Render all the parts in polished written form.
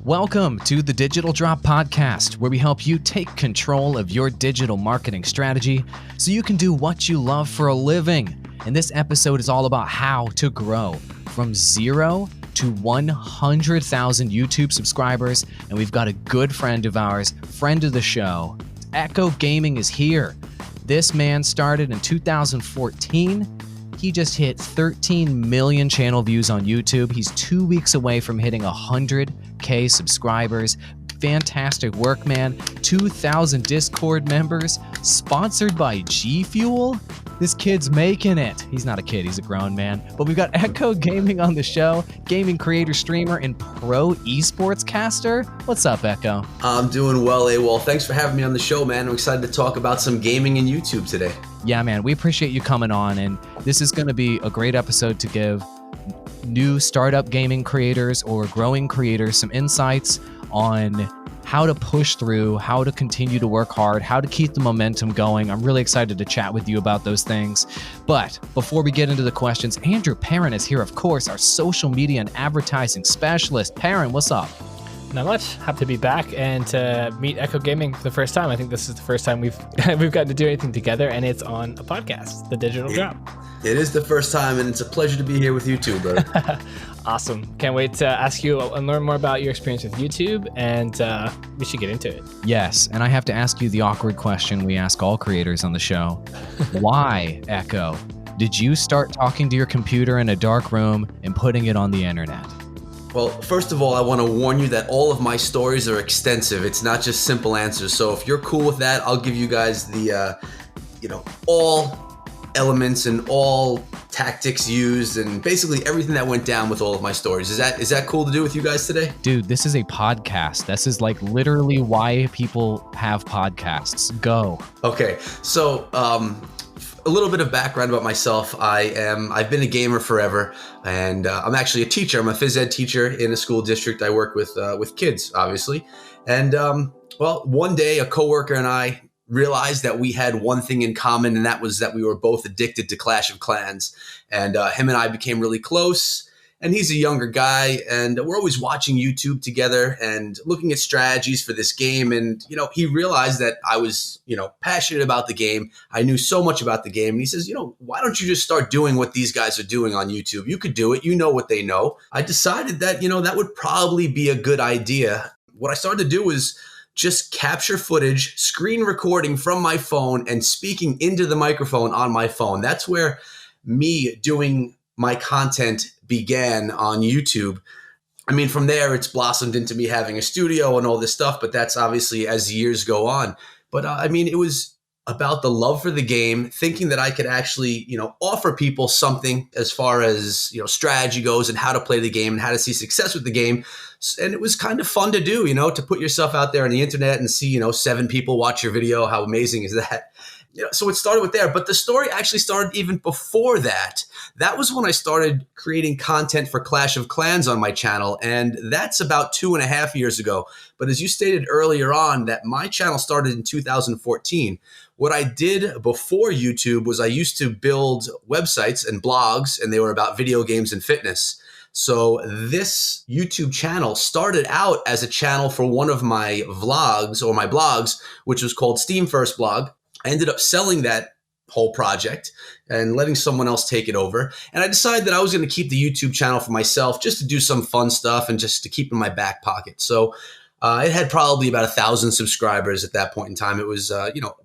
Welcome to the Digital Drop Podcast, where we help you take control of your digital marketing strategy so you can do what you love for a living. And this episode is all about how to grow from 0 to 100,000 YouTube subscribers. And we've got a good friend of ours, friend of the show. Echo Gaming is here. This man started in 2014. He just hit 13 million channel views on YouTube. He's 2 weeks away from hitting 100K subscribers. Fantastic work, man. 2,000 Discord members. Sponsored by G Fuel. This kid's making it. He's not a kid, he's a grown man. But we've got Echo Gaming on the show, gaming creator, streamer, and pro eSports caster. What's up, Echo? I'm doing well, Awall. Thanks for having me on the show, man. I'm excited to talk about some gaming and YouTube today. Yeah, man, we appreciate you coming on, and this is going to be a great episode to give new startup gaming creators or growing creators some insights on how to push through, how to continue to work hard, how to keep the momentum going. I'm really excited to chat with you about those things. But before we get into the questions, Andrew Perrin is here, of course, our social media and advertising specialist. Perrin, what's up? Not much. Happy to be back and to meet Echo Gaming for the first time. I think this is the first time we've gotten to do anything together, and it's on a podcast, The Digital Drop. It is the first time, and it's a pleasure to be here with you too, brother. Awesome. Can't wait to ask you and learn more about your experience with YouTube, and we should get into it. Yes, and I have to ask you the awkward question we ask all creators on the show. Why, Echo, did you start talking to your computer in a dark room and putting it on the internet? Well, first of all, I want to warn you that all of my stories are extensive. It's not just simple answers. So if you're cool with that, I'll give you guys the, all elements and all tactics used and basically everything that went down with all of my stories. Is that cool to do with you guys today? Dude, this is a podcast. This is like literally why people have podcasts. Go. Okay, so a little bit of background about myself. I've been a gamer forever, and I'm actually a teacher. I'm a phys ed teacher in a school district. I work with kids, obviously. And one day a coworker and I realized that we had one thing in common, and that was that we were both addicted to Clash of Clans. And him and I became really close. And he's a younger guy, and we're always watching YouTube together and looking at strategies for this game. And, he realized that I was, passionate about the game. I knew so much about the game. And he says, why don't you just start doing what these guys are doing on YouTube? You could do it. You know what they know. I decided that, that would probably be a good idea. What I started to do was just capture footage, screen recording from my phone and speaking into the microphone on my phone. That's where me doing my content began on YouTube. I mean, from there, it's blossomed into me having a studio and all this stuff, but that's obviously as years go on. But it was about the love for the game, thinking that I could actually, offer people something as far as, strategy goes and how to play the game and how to see success with the game. And it was kind of fun to do, to put yourself out there on the internet and see, 7 people watch your video. How amazing is that? So it started with there, but the story actually started even before that. That was when I started creating content for Clash of Clans on my channel, and that's about 2.5 years ago. But as you stated earlier on, that my channel started in 2014. What I did before YouTube was I used to build websites and blogs, and they were about video games and fitness. So this YouTube channel started out as a channel for one of my vlogs or my blogs, which was called Steam First Blog. I ended up selling that whole project and letting someone else take it over. And I decided that I was going to keep the YouTube channel for myself just to do some fun stuff and just to keep in my back pocket. So it had probably about 1,000 subscribers at that point in time. It was,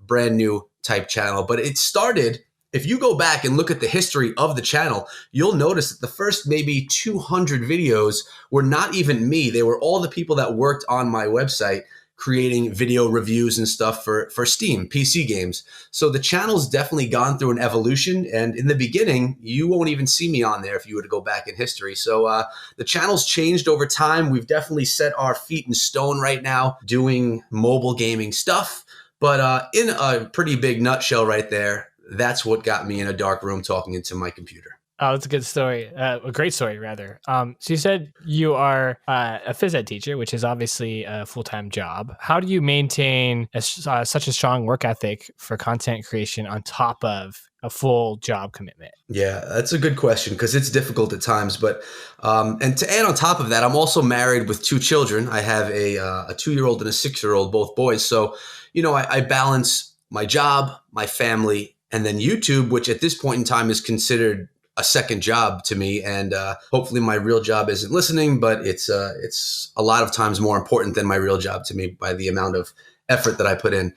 brand new type channel, but it started. If you go back and look at the history of the channel, you'll notice that the first maybe 200 videos were not even me. They were all the people that worked on my website creating video reviews and stuff for Steam, PC games. So the channel's definitely gone through an evolution. And in the beginning, you won't even see me on there if you were to go back in history. So the channel's changed over time. We've definitely set our feet in stone right now doing mobile gaming stuff. But in a pretty big nutshell right there, that's what got me in a dark room talking into my computer. Oh, that's a good story. A great story, rather. So you said you are a phys ed teacher, which is obviously a full-time job. How do you maintain such a strong work ethic for content creation on top of a full job commitment? Yeah, that's a good question because it's difficult at times. But and to add on top of that, I'm also married with two children. I have a 2-year-old and a 6-year-old, both boys. So, I balance my job, my family, and then YouTube, which at this point in time is considered a second job to me. And hopefully my real job isn't listening, but it's a lot of times more important than my real job to me by the amount of effort that I put in.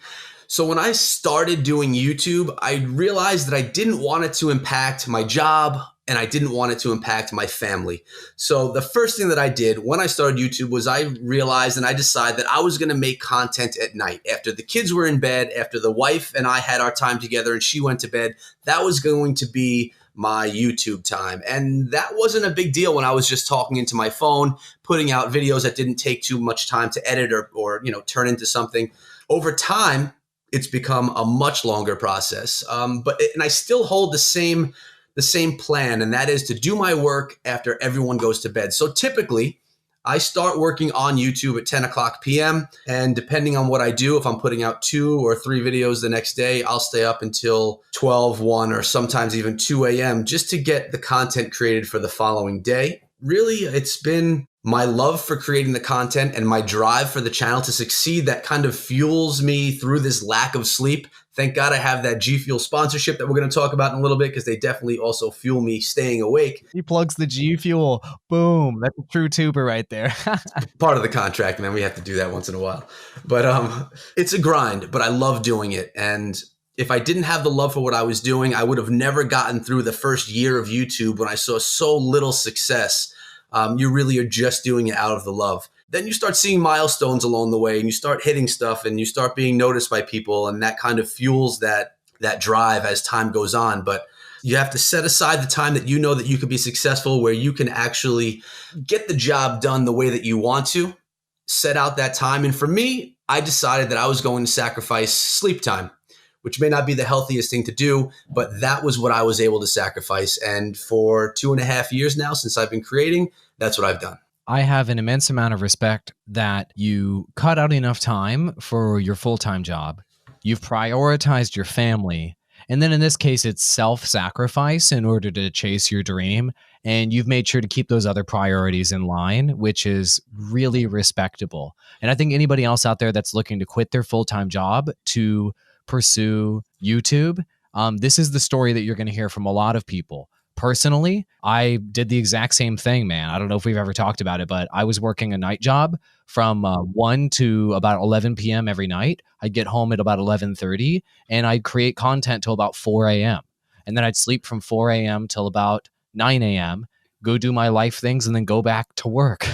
So when I started doing YouTube, I realized that I didn't want it to impact my job and I didn't want it to impact my family. So the first thing that I did when I started YouTube was I realized and I decided that I was going to make content at night. After the kids were in bed, after the wife and I had our time together and she went to bed, that was going to be my YouTube time. And that wasn't a big deal when I was just talking into my phone, putting out videos that didn't take too much time to edit or turn into something. Over time, it's become a much longer process. And I still hold the same plan, and that is to do my work after everyone goes to bed. So typically, I start working on YouTube at 10 o'clock p.m. And depending on what I do, if I'm putting out 2 or 3 videos the next day, I'll stay up until 12, 1, or sometimes even 2 a.m. just to get the content created for the following day. Really, it's been my love for creating the content and my drive for the channel to succeed that kind of fuels me through this lack of sleep. Thank God I have that G Fuel sponsorship that we're going to talk about in a little bit because they definitely also fuel me staying awake. He plugs the G Fuel. Boom. That's a true tuber right there. Part of the contract, man. We have to do that once in a while. But it's a grind, but I love doing it. And if I didn't have the love for what I was doing, I would have never gotten through the first year of YouTube when I saw so little success. You really are just doing it out of the love. Then you start seeing milestones along the way and you start hitting stuff and you start being noticed by people. And that kind of fuels that drive as time goes on. But you have to set aside the time that you know that you could be successful, where you can actually get the job done the way that you want to. Set out that time. And for me, I decided that I was going to sacrifice sleep time, which may not be the healthiest thing to do, but that was what I was able to sacrifice. And for 2.5 years now, since I've been creating, that's what I've done. I have an immense amount of respect that you cut out enough time for your full-time job. You've prioritized your family. And then in this case, it's self-sacrifice in order to chase your dream. And you've made sure to keep those other priorities in line, which is really respectable. And I think anybody else out there that's looking to quit their full-time job to pursue YouTube, this is the story that you're going to hear from a lot of people. Personally, I did the exact same thing, man. I don't know if we've ever talked about it, but I was working a night job from 1 to about 11 p.m. every night. I'd get home at about 11:30 and I'd create content till about 4 a.m. And then I'd sleep from 4 a.m. till about 9 a.m., go do my life things, and then go back to work.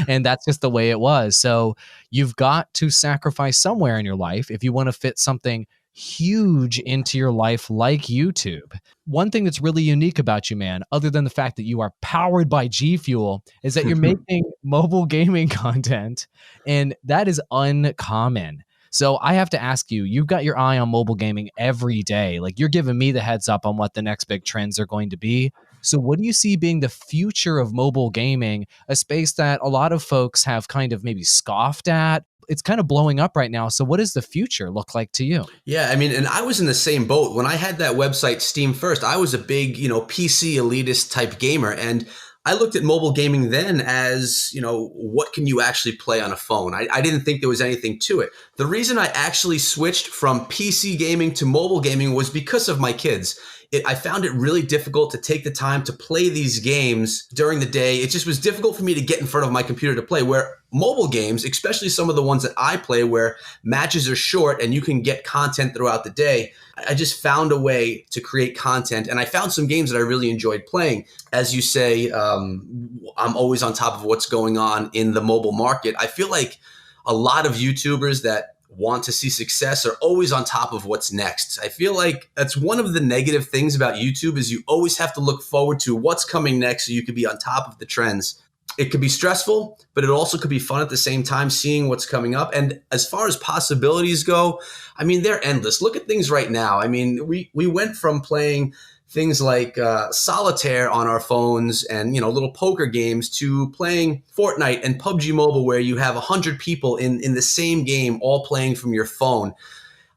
And that's just the way it was. So you've got to sacrifice somewhere in your life if you want to fit something huge into your life like YouTube. One thing that's really unique about you, man, other than the fact that you are powered by G Fuel, is that you're making mobile gaming content, and that is uncommon. So I have to ask you, you've got your eye on mobile gaming every day. Like, you're giving me the heads up on what the next big trends are going to be. So what do you see being the future of mobile gaming, a space that a lot of folks have kind of maybe scoffed at? It's kind of blowing up right now. So what does the future look like to you? Yeah, I mean, and I was in the same boat. When I had that website, Steam First, I was a big, PC elitist type gamer. And I looked at mobile gaming then as, what can you actually play on a phone? I didn't think there was anything to it. The reason I actually switched from PC gaming to mobile gaming was because of my kids. I found it really difficult to take the time to play these games during the day. It just was difficult for me to get in front of my computer to play, where mobile games, especially some of the ones that I play where matches are short and you can get content throughout the day, I just found a way to create content. And I found some games that I really enjoyed playing. As you say, I'm always on top of what's going on in the mobile market. I feel like a lot of YouTubers that want to see success are always on top of what's next. I feel like that's one of the negative things about YouTube is you always have to look forward to what's coming next so you can be on top of the trends. It could be stressful, but it also could be fun at the same time, seeing what's coming up. And as far as possibilities go, I mean, they're endless. Look at things right now. I mean, we went from playing things like solitaire on our phones and, little poker games to playing Fortnite and PUBG Mobile, where you have 100 people in the same game all playing from your phone.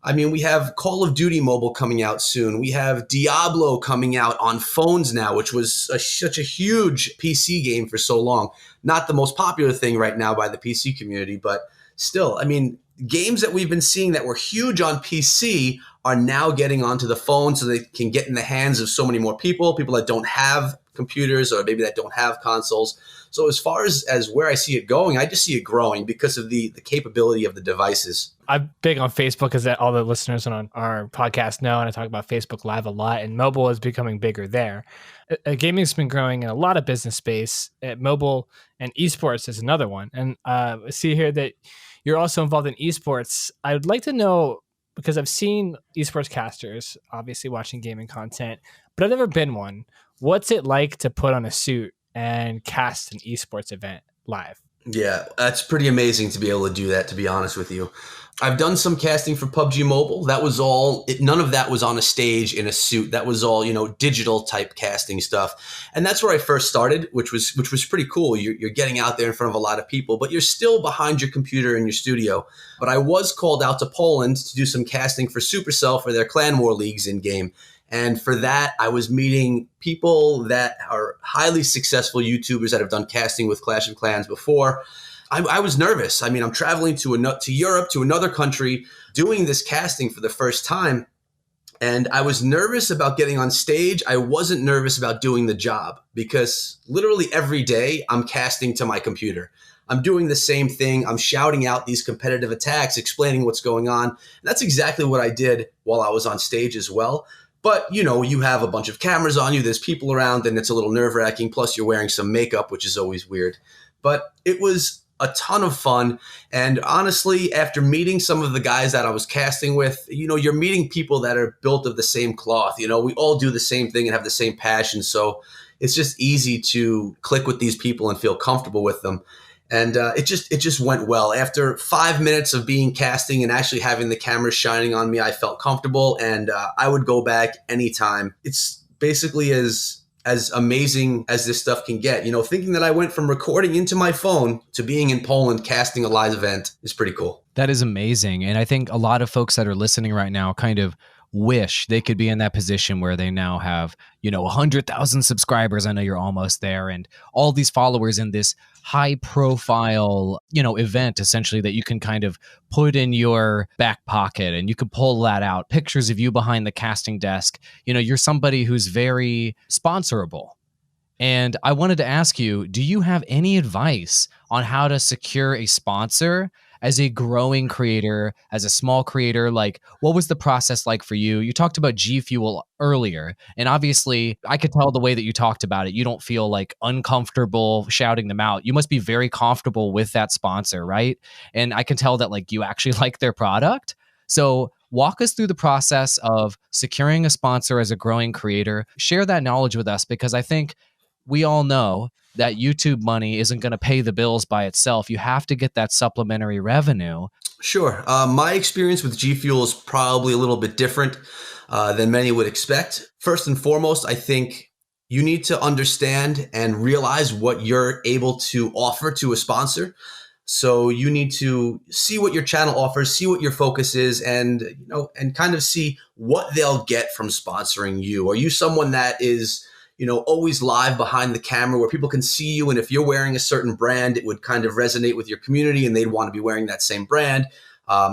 I mean, we have Call of Duty Mobile coming out soon. We have Diablo coming out on phones now, which was such a huge PC game for so long. Not the most popular thing right now by the PC community, but still, I mean, games that we've been seeing that were huge on PC are now getting onto the phone so they can get in the hands of so many more people that don't have computers or maybe that don't have consoles. So as far as where I see it going, I just see it growing because of the capability of the devices. I'm big on Facebook, as all the listeners on our podcast know, and I talk about Facebook Live a lot, and mobile is becoming bigger there. Gaming's been growing in a lot of business space. Mobile and eSports is another one. And I see here that you're also involved in eSports. I would like to know, because I've seen eSports casters, obviously watching gaming content, but I've never been one. What's it like to put on a suit and cast an eSports event live? Yeah, that's pretty amazing to be able to do that, to be honest with you. I've done some casting for PUBG Mobile. That was all, none of that was on a stage in a suit. That was all, digital type casting stuff. And that's where I first started, which was pretty cool. You're getting out there in front of a lot of people, but you're still behind your computer in your studio. But I was called out to Poland to do some casting for Supercell for their Clan War leagues in game. And for that, I was meeting people that are highly successful YouTubers that have done casting with Clash of Clans before. I was nervous. I mean, I'm traveling to Europe, to another country, doing this casting for the first time. And I was nervous about getting on stage. I wasn't nervous about doing the job because literally every day I'm casting to my computer. I'm doing the same thing. I'm shouting out these competitive attacks, explaining what's going on. And that's exactly what I did while I was on stage as well. But, you have a bunch of cameras on you. There's people around and it's a little nerve-wracking. Plus, you're wearing some makeup, which is always weird. But it was a ton of fun. And honestly, after meeting some of the guys that I was casting with, you're meeting people that are built of the same cloth. We all do the same thing and have the same passion. So it's just easy to click with these people and feel comfortable with them. And it just went well. After 5 minutes of being casting and actually having the cameras shining on me, I felt comfortable, and I would go back anytime. It's basically as amazing as this stuff can get. Thinking that I went from recording into my phone to being in Poland casting a live event is pretty cool. That is amazing. And I think a lot of folks that are listening right now kind of wish they could be in that position where they now have, 100,000 subscribers. I know you're almost there, and all these followers in this high profile, event essentially that you can kind of put in your back pocket and you can pull that out. Pictures of you behind the casting desk. You're somebody who's very sponsorable. And I wanted to ask you, do you have any advice on how to secure a sponsor as a growing creator, as a small creator? Like, what was the process like for you? You talked about G Fuel earlier, and obviously I could tell the way that you talked about it. You don't feel like uncomfortable shouting them out. You must be very comfortable with that sponsor, right? And I can tell that like you actually like their product. So walk us through the process of securing a sponsor as a growing creator. Share that knowledge with us, because I think we all know that YouTube money isn't going to pay the bills by itself. You have to get that supplementary revenue. Sure. My experience with G Fuel is probably a little bit different than many would expect. First and foremost, I think you need to understand and realize what you're able to offer to a sponsor. So you need to see what your channel offers, see what your focus is, and kind of see what they'll get from sponsoring you. Are you someone that is always live behind the camera where people can see you? And if you're wearing a certain brand, it would kind of resonate with your community and they'd want to be wearing that same brand.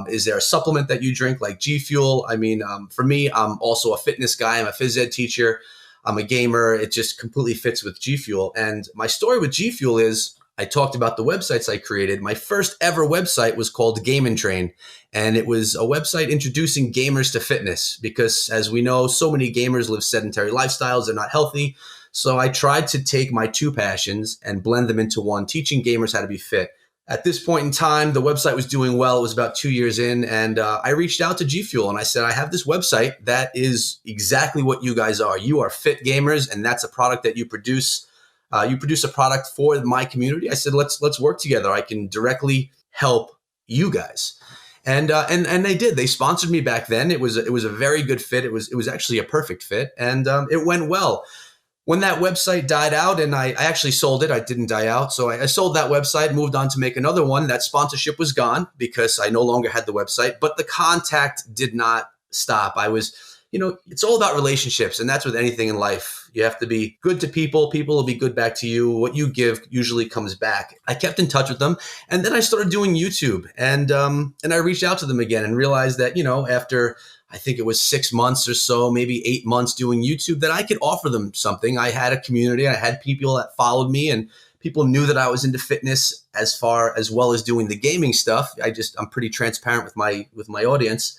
Is there a supplement that you drink like G Fuel? I mean, for me, I'm also a fitness guy. I'm a phys ed teacher. I'm a gamer. It just completely fits with G Fuel. And my story with G Fuel is I talked about the websites I created. My first ever website was called Game and Train. And it was a website introducing gamers to fitness because, as we know, so many gamers live sedentary lifestyles. They're not healthy. So I tried to take my two passions and blend them into one, teaching gamers how to be fit. At this point in time, the website was doing well. It was about 2 years in, and I reached out to G Fuel and I said, I have this website that is exactly what you guys are. You are fit gamers, and that's a product that you produce. You produce a product for my community. I said, let's work together. I can directly help you guys. And they did. They sponsored me back then. It was a very good fit. It was actually a perfect fit, and it went well. When that website died out, and I actually sold it, I didn't die out. So I sold that website, moved on to make another one. That sponsorship was gone because I no longer had the website, but the contact did not stop. I was, it's all about relationships, and that's with anything in life. You have to be good to people. People will be good back to you. What you give usually comes back. I kept in touch with them, and then I started doing YouTube, and I reached out to them again and realized that, after I think it was 6 months or so, maybe 8 months doing YouTube, that I could offer them something. I had a community. I had people that followed me, and people knew that I was into fitness as well as doing the gaming stuff. I'm pretty transparent with my audience.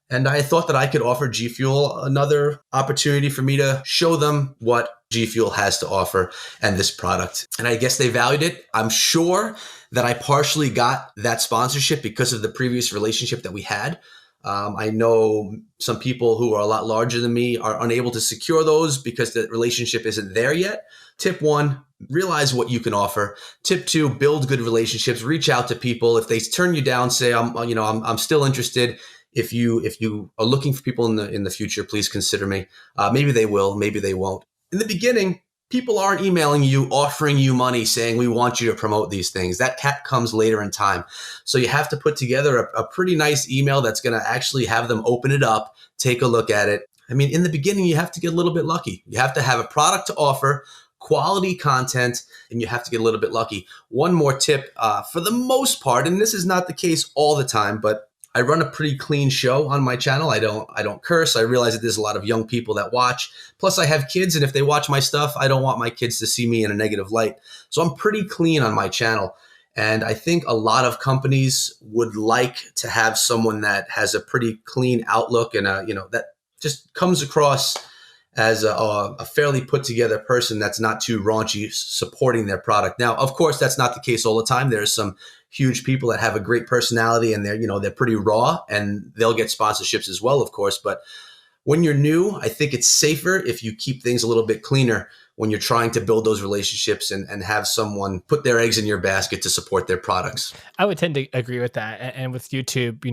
And I thought that I could offer G Fuel another opportunity for me to show them what G Fuel has to offer and this product. And I guess they valued it. I'm sure that I partially got that sponsorship because of the previous relationship that we had. I know some people who are a lot larger than me are unable to secure those because the relationship isn't there yet. Tip 1, realize what you can offer. Tip 2, build good relationships. Reach out to people. If they turn you down, say, I'm still interested. If you are looking for people in the future, please consider me. Maybe they will, maybe they won't. In the beginning, people aren't emailing you, offering you money, saying we want you to promote these things. That comes later in time. So you have to put together a pretty nice email that's going to actually have them open it up, take a look at it. I mean, in the beginning, you have to get a little bit lucky. You have to have a product to offer, quality content, and you have to get a little bit lucky. One more tip, for the most part, and this is not the case all the time, but I run a pretty clean show on my channel. I don't curse. I realize that there's a lot of young people that watch. Plus, I have kids, and if they watch my stuff, I don't want my kids to see me in a negative light. So I'm pretty clean on my channel. And I think a lot of companies would like to have someone that has a pretty clean outlook and that just comes across as a fairly put together person that's not too raunchy supporting their product. Now, of course, that's not the case all the time. There's some huge people that have a great personality and they're pretty raw, and they'll get sponsorships as well, of course. But when you're new, I think it's safer if you keep things a little bit cleaner when you're trying to build those relationships and have someone put their eggs in your basket to support their products. I would tend to agree with that. And with YouTube,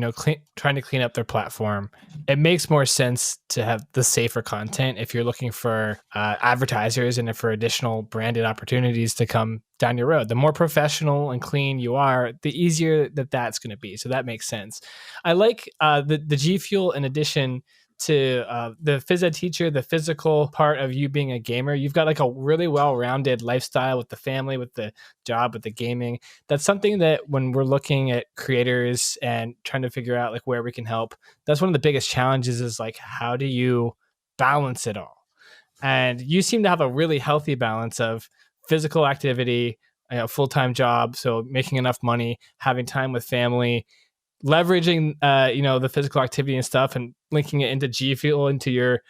trying to clean up their platform, it makes more sense to have the safer content if you're looking for advertisers and for additional branded opportunities to come down your road. The more professional and clean you are, the easier that's going to be. So that makes sense. I like the G Fuel in addition to the phys ed teacher, the physical part of you being a gamer. You've got like a really well-rounded lifestyle with the family, with the job, with the gaming. That's something that when we're looking at creators and trying to figure out like where we can help, that's one of the biggest challenges is like, how do you balance it all? And you seem to have a really healthy balance of physical activity, full-time job, so making enough money, having time with family, leveraging the physical activity and stuff and linking it into G Fuel, into your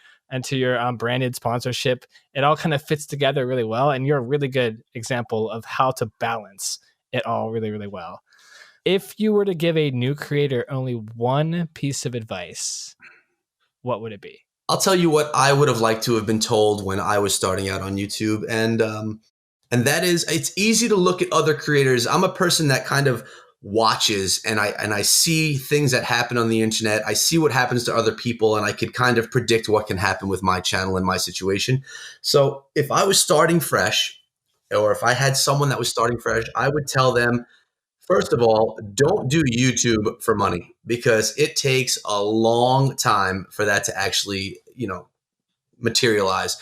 branded sponsorship. It all kind of fits together really well, and you're a really good example of how to balance it all really, really well. If you were to give a new creator only one piece of advice, what would it be? I'll tell you what I would have liked to have been told when I was starting out on YouTube, and that is, it's easy to look at other creators. I'm a person that kind of watches and I see things that happen on the internet. I see what happens to other people, and I could kind of predict what can happen with my channel and my situation. So if I was starting fresh, or if I had someone that was starting fresh, I would tell them, first of all, don't do YouTube for money, because it takes a long time for that to actually, materialize.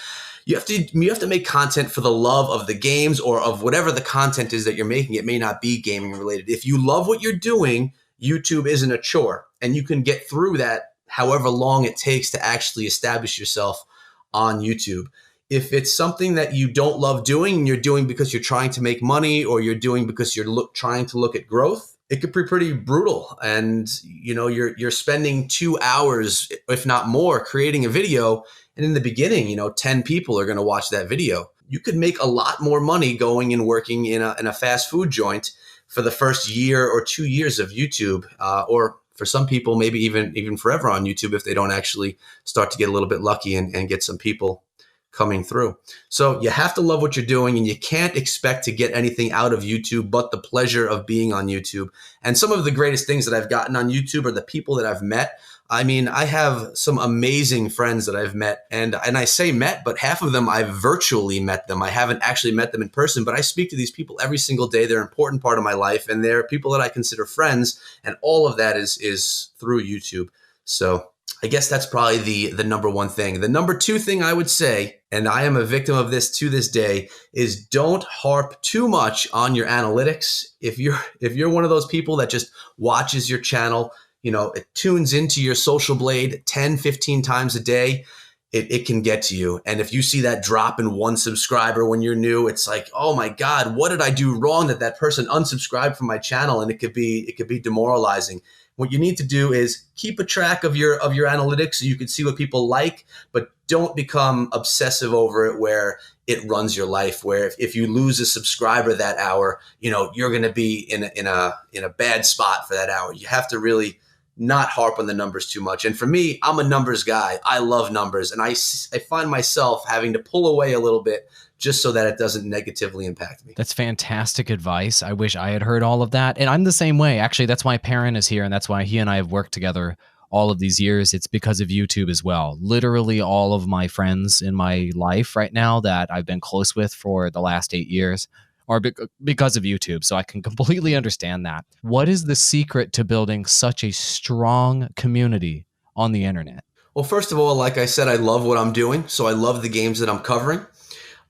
You have to make content for the love of the games or of whatever the content is that you're making. It may not be gaming related. If you love what you're doing, YouTube isn't a chore, and you can get through that however long it takes to actually establish yourself on YouTube. If it's something that you don't love doing and you're doing because you're trying to make money, or you're doing because you're trying to look at growth, it could be pretty brutal. And you're spending 2 hours, if not more, creating a video. And in the beginning, 10 people are going to watch that video. You could make a lot more money going and working in a fast food joint for the first year or 2 years of YouTube, or for some people, maybe even forever on YouTube if they don't actually start to get a little bit lucky and get some people coming through. So you have to love what you're doing, and you can't expect to get anything out of YouTube but the pleasure of being on YouTube. And some of the greatest things that I've gotten on YouTube are the people that I've met. I mean, I have some amazing friends that I've met, and I say met, but half of them I've virtually met them. I haven't actually met them in person, but I speak to these people every single day. They're an important part of my life, and they're people that I consider friends, and all of that is through YouTube. So I guess that's probably the number one thing. The number two thing I would say, and I am a victim of this to this day, is don't harp too much on your analytics. If you're one of those people that just watches your channel, it tunes into your social blade 10, 15 times a day, it can get to you. And if you see that drop in one subscriber when you're new, it's like, oh my God, what did I do wrong that person unsubscribed from my channel? And it could be demoralizing. What you need to do is keep a track of your analytics so you can see what people like, but don't become obsessive over it where it runs your life. Where if you lose a subscriber that hour, you're going to be in a bad spot for that hour. You have to really not harp on the numbers too much. And for me, I'm a numbers guy. I love numbers, and I find myself having to pull away a little bit just so that it doesn't negatively impact me. That's fantastic advice. I wish I had heard all of that. And I'm the same way. Actually, that's why Perrin is here, and that's why he and I have worked together all of these years. It's because of YouTube as well. Literally all of my friends in my life right now that I've been close with for the last 8 years are because of YouTube. So I can completely understand that. What is the secret to building such a strong community on the internet? Well, first of all, like I said, I love what I'm doing. So I love the games that I'm covering.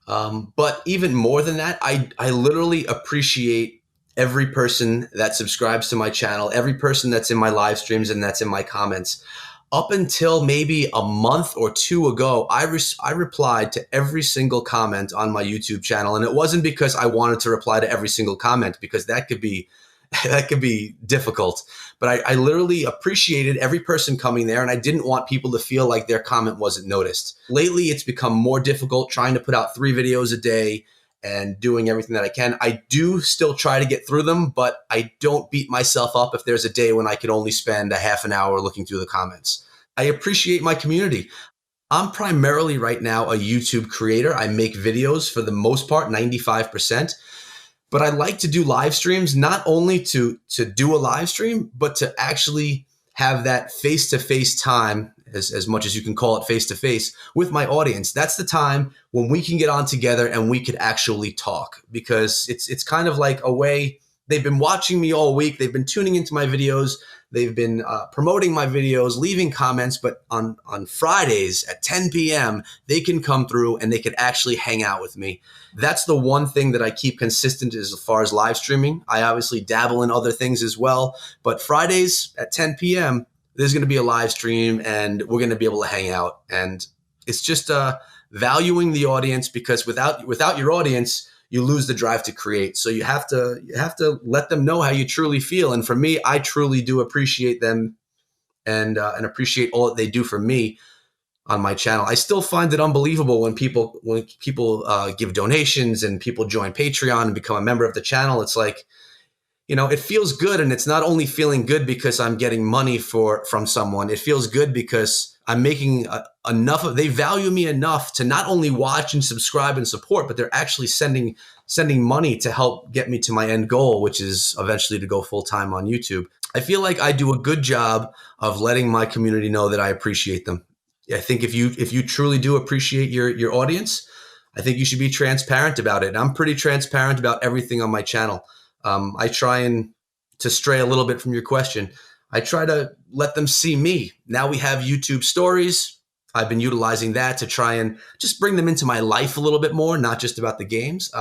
But even more than that, I literally appreciate every person that subscribes to my channel, every person that's in my live streams and that's in my comments. Up until maybe a month or two ago, I replied to every single comment on my YouTube channel. And it wasn't because I wanted to reply to every single comment, because that could be difficult. But I literally appreciated every person coming there, and I didn't want people to feel like their comment wasn't noticed. Lately, it's become more difficult trying to put out 3 videos a day and doing everything that I can. I do still try to get through them, but I don't beat myself up if there's a day when I could only spend a half an hour looking through the comments. I appreciate my community. I'm primarily right now a YouTube creator. I make videos for the most part, 95%. But I like to do live streams, not only to do a live stream, but to actually have that face-to-face time, as much as you can call it face-to-face, with my audience. That's the time when we can get on together and we could actually talk, because it's kind of like a way. They've been watching me all week. They've been tuning into my videos. They've been promoting my videos, leaving comments. But on Fridays at 10 p.m., they can come through and they can actually hang out with me. That's the one thing that I keep consistent as far as live streaming. I obviously dabble in other things as well. But Fridays at 10 p.m., there's going to be a live stream and we're going to be able to hang out. And it's just valuing the audience, because without your audience, you lose the drive to create. So you have to let them know how you truly feel. And for me, I truly do appreciate them and appreciate all that they do for me on my channel. I still find it unbelievable when people give donations and people join Patreon and become a member of the channel. It's like, it feels good. And it's not only feeling good because I'm getting money from someone. It feels good because I'm making they value me enough to not only watch and subscribe and support, but they're actually sending money to help get me to my end goal, which is eventually to go full time on YouTube. I feel like I do a good job of letting my community know that I appreciate them. I think if you truly do appreciate your audience, I think you should be transparent about it. And I'm pretty transparent about everything on my channel. I try to stray a little bit from your question. I try to let them see me. Now we have YouTube stories. I've been utilizing that to try and just bring them into my life a little bit more, not just about the games.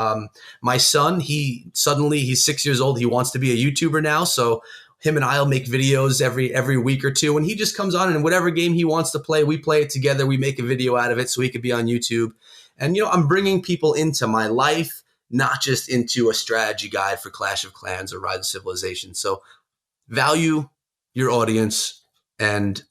My son, he's 6 years old. He wants to be a YouTuber now. So him and I'll make videos every week or two. And he just comes on, and whatever game he wants to play, we play it together. We make a video out of it so he could be on YouTube. And, I'm bringing people into my life, not just into a strategy guide for Clash of Clans or Rise of Civilization. So value your audience, and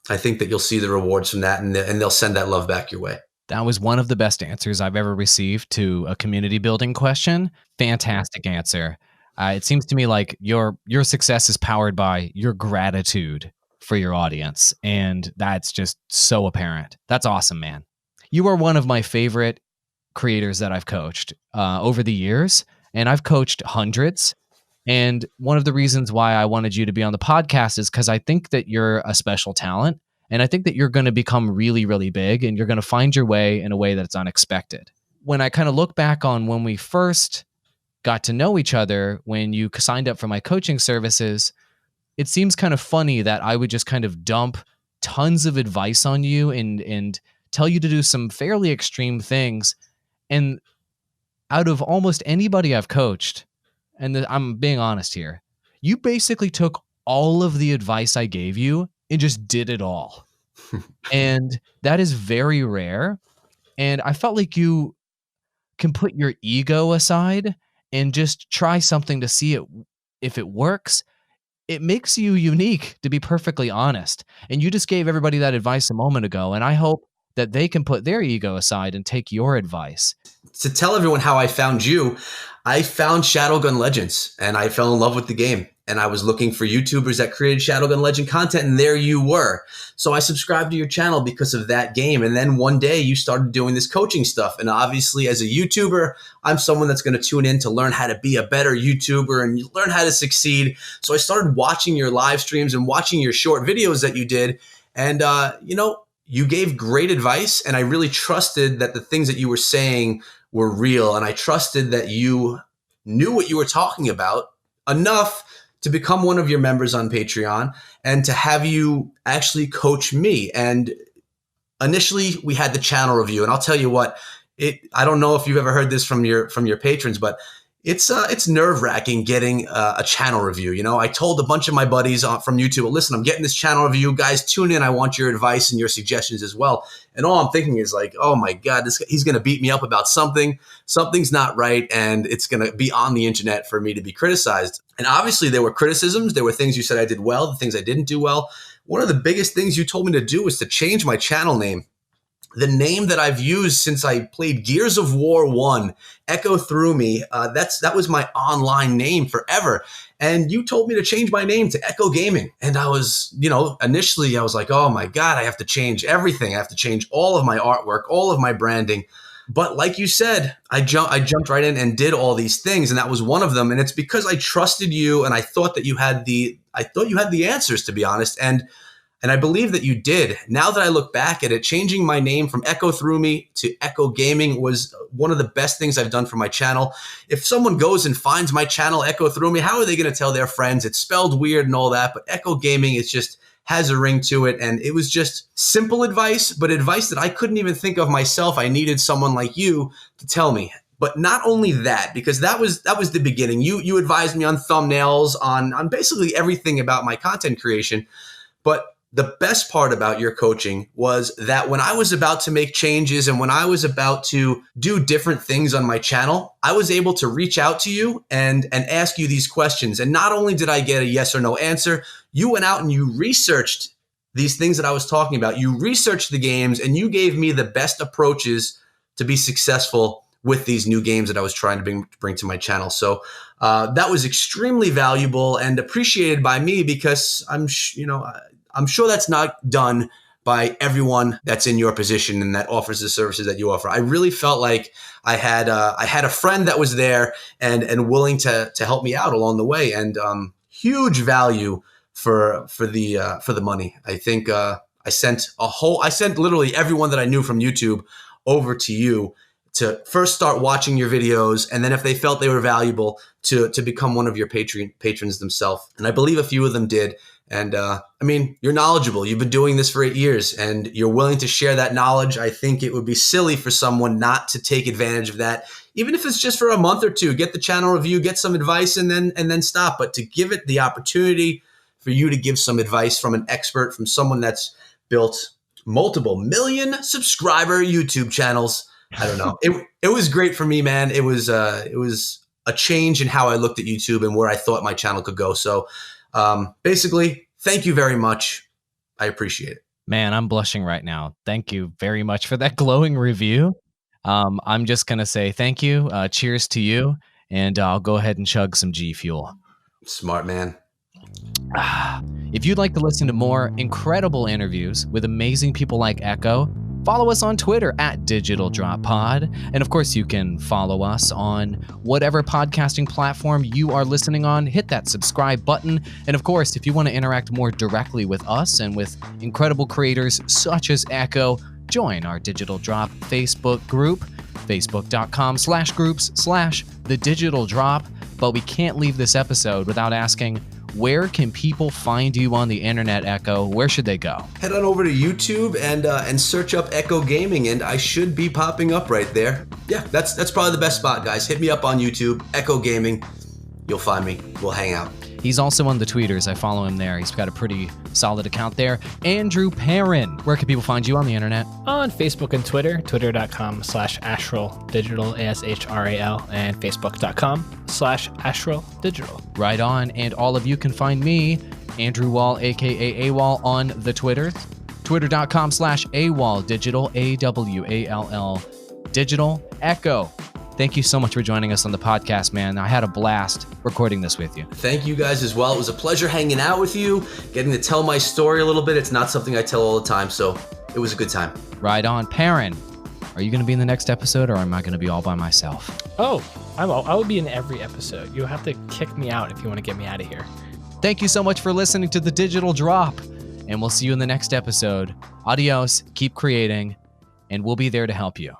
I think that you'll see the rewards from that, and they'll send that love back your way. That was one of the best answers I've ever received to a community building question. Fantastic answer. It seems to me like your success is powered by your gratitude for your audience, and that's just so apparent. That's awesome, man. You are one of my favorite creators that I've coached over the years, and I've coached hundreds. And one of the reasons why I wanted you to be on the podcast is because I think that you're a special talent. And I think that you're going to become really, really big and you're going to find your way in a way that's unexpected. When I kind of look back on when we first got to know each other, when you signed up for my coaching services, it seems kind of funny that I would just kind of dump tons of advice on you and tell you to do some fairly extreme things. And out of almost anybody I've coached, and I'm being honest here, you basically took all of the advice I gave you and just did it all. And that is very rare. And I felt like you can put your ego aside and just try something to see it if it works. It makes you unique, to be perfectly honest. And you just gave everybody that advice a moment ago. And I hope that they can put their ego aside and take your advice. To tell everyone how I found you, I found Shadowgun Legends and I fell in love with the game. And I was looking for YouTubers that created Shadowgun Legend content, and there you were. So I subscribed to your channel because of that game. And then one day you started doing this coaching stuff. And obviously as a YouTuber, I'm someone that's going to tune in to learn how to be a better YouTuber and learn how to succeed. So I started watching your live streams and watching your short videos that you did. And, you gave great advice, and I really trusted that the things that you were saying were real. And I trusted that you knew what you were talking about enough to become one of your members on Patreon and to have you actually coach me. And initially we had the channel review, and I'll tell you what, I don't know if you've ever heard this from your patrons, but it's nerve-wracking getting a channel review. I told a bunch of my buddies from YouTube, listen, I'm getting this channel review. Guys, tune in. I want your advice and your suggestions as well. And all I'm thinking is like, oh my God, he's going to beat me up about something. Something's not right. And it's going to be on the internet for me to be criticized. And obviously there were criticisms. There were things you said I did well, the things I didn't do well. One of the biggest things you told me to do was to change my channel name. The name that I've used since I played Gears of War 1, Echo Through Me, that was my online name forever. And you told me to change my name to Echo Gaming. And I was, initially I was like, oh my God, I have to change everything. I have to change all of my artwork, all of my branding. But like you said, I jumped right in and did all these things. And that was one of them. And it's because I trusted you and I thought that you had the answers, to be honest. And I believe that you did. Now that I look back at it, changing my name from Echo Through Me to Echo Gaming was one of the best things I've done for my channel. If someone goes and finds my channel, Echo Through Me, how are they going to tell their friends? It's spelled weird and all that, but Echo Gaming is just has a ring to it. And it was just simple advice, but advice that I couldn't even think of myself. I needed someone like you to tell me. But not only that, because that was the beginning. You advised me on thumbnails, on basically everything about my content creation. But the best part about your coaching was that when I was about to make changes and when I was about to do different things on my channel, I was able to reach out to you and ask you these questions. And not only did I get a yes or no answer, you went out and you researched these things that I was talking about. You researched the games and you gave me the best approaches to be successful with these new games that I was trying to bring to my channel. So that was extremely valuable and appreciated by me, because I'm sure that's not done by everyone that's in your position and that offers the services that you offer. I really felt like I had a friend that was there and willing to help me out along the way, and huge value for the money. I think I sent literally everyone that I knew from YouTube over to you to first start watching your videos, and then if they felt they were valuable, to become one of your patrons themselves. And I believe a few of them did. And you're knowledgeable. You've been doing this for 8 years and you're willing to share that knowledge. I think it would be silly for someone not to take advantage of that, even if it's just for a month or two. Get the channel review, get some advice, and then stop. But to give it the opportunity for you to give some advice from an expert, from someone that's built multiple million subscriber YouTube channels, I don't know. It was great for me, man. It was a change in how I looked at YouTube and where I thought my channel could go. So basically, thank you very much. I appreciate it. Man, I'm blushing right now. Thank you very much for that glowing review. I'm just going to say thank you. Cheers to you. And I'll go ahead and chug some G Fuel. Smart man. If you'd like to listen to more incredible interviews with amazing people like Echo, Follow us on Twitter at Digital Drop Pod. And of course, you can follow us on whatever podcasting platform you are listening on. Hit that subscribe button. And of course, if you want to interact more directly with us and with incredible creators such as Echo, join our Digital Drop Facebook group, facebook.com/groups/The Digital Drop. But we can't leave this episode without asking, where can people find you on the internet, Echo? Where should they go? Head on over to YouTube and search up Echo Gaming, and I should be popping up right there. Yeah, that's probably the best spot, guys. Hit me up on YouTube, Echo Gaming. You'll find me. We'll hang out. He's also on the tweeters. I follow him there. He's got a pretty solid account there. Andrew Perrin, where can people find you on the internet? On Facebook and Twitter, twitter.com/Ashral Digital, ASHRAL, and facebook.com/Ashral Digital. Right on. And all of you can find me, Andrew Wall, aka Awall, on the Twitter, twitter.com/Awall Digital, AWALL Digital. Echo, thank you so much for joining us on the podcast, man. I had a blast recording this with you. Thank you guys as well. It was a pleasure hanging out with you, getting to tell my story a little bit. It's not something I tell all the time, so it was a good time. Right on. Perrin, are you going to be in the next episode, or am I going to be all by myself? Oh, I will be in every episode. You'll have to kick me out if you want to get me out of here. Thank you so much for listening to The Digital Drop, and we'll see you in the next episode. Adios, keep creating, and we'll be there to help you.